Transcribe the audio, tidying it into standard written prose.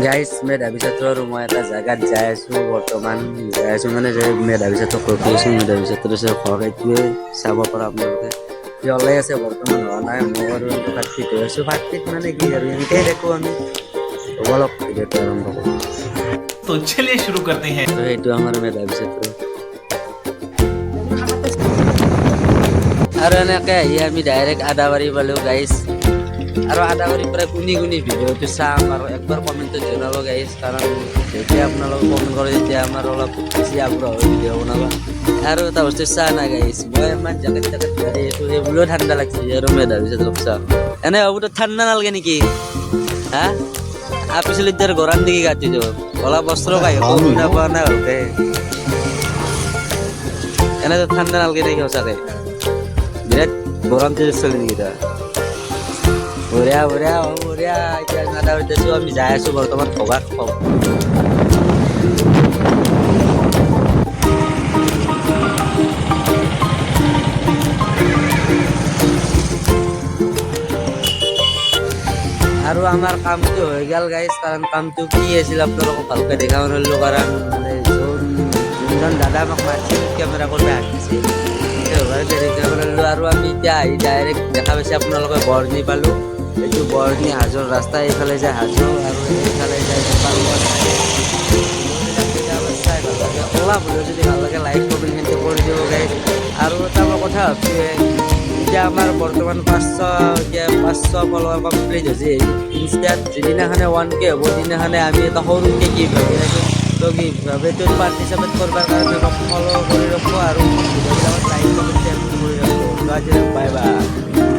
Guys মেধাৱী ছাত্ৰ আৰু মই এটা জেগাত যাই আছোঁ বৰ্তমান মানে যে মেধাৱী ছাত্ৰক ৰখি আছোঁ মেধাৱী ছাত্ৰ ঘৰ এইটোৱে চাব পৰা আপোনালোকে সি ওলাই আছে বৰ্তমান হোৱা নাই মই আৰু ভাতৃত হৈ আছোঁ ভাতৃত মানে কি আৰু এনেকেই দেখোঁ আমি অলপ ভিডিঅ'টো আৰম্ভ কৰোঁ तो चलिए शुरू करते हैं। তো সেইটো আমাৰ মেধাৱী ছাত্ৰ আৰু এনেকৈ আহি আমি ডাইৰেক্ট আদাবাৰী পালোঁ গাইজ আৰু আদাবাৰীৰ পৰা কোনি ভিডিঅ'টো চাম আৰু একবাৰ কমেণ্টত জনাব গাইজ কাৰণ যেতিয়া আপোনালোকে কমেণ্ট কৰে তেতিয়া আমাৰ অলপ বেছি আগ্ৰহ হয় ভিডিঅ' বনাব আৰু এটা বস্তু চাহ নাই গাইজ মই ইমান জেকেট মাৰি আছোঁ সেইবুলিও ঠাণ্ডা লাগছে আৰু মেধাৱী ছাত্ৰক চাওঁ এনে ভাবোঁ ঠাণ্ডা নালাগে নেকি হা পিছলৈ এতিয়া গৰম দিকে কাটি দিওঁ অলপ বস্ত্ৰ পাই শুনা পোৱা নাই ভালকে এনেতো ঠাণ্ডা নালাগে নেকি সঁচাকৈ বিৰাট গৰম তেজ চলি নেকি তাৰ বঢ়িয়া এতিয়া আদাবাৰীত আছোঁ আমি যাই আছোঁ বৰ্তমান ভগাত আৰু আমাৰ কামটো হৈ গ'ল গাইজ কাৰণ কামটো কি আছিল আপোনালোকক ভালকৈ দেখাব নোৱাৰিলোঁ কাৰণ মানে যোনজন দাদা আমাক মাতিছিল কেমেৰা কৰিব আহিছিল দেৰিকৈ কৰিলোঁ আৰু আমি এতিয়া আহি ডাইৰেক্ট দেখা পাইছে আপোনালোকে বৰ্ণি পালোঁ এইটো বৰ্ণি হাজোৰ ৰাস্তা এইফালে যায় হাজো আৰু এইফালে যায় অলপ হ'লেও যদি ভাল লাগে লাইক কমেণ্ট কিন্তু কৰি দিব গাইজ আৰু এটা মই কথা ভাবিছোঁ এতিয়া আমাৰ বৰ্তমান 500 ফলোৱাৰ কমপ্লিট হৈছে ইনষ্টাত যিদিনাখনে 1K হ'ব সেইদিনাখনে আমি এটা সৰুকৈ কি ভাবি আছোঁ তো কি ভাবেটোত পাৰ্টিচিপেট কৰিবৰ কাৰণে অলপ ফ'ল' কৰি ৰাখোঁ আৰু ভিডিঅ'বিলাকত লাইক কমেণ্ট শ্বেয়াৰ কৰি ৰাখোঁ তো আজি বাই বাই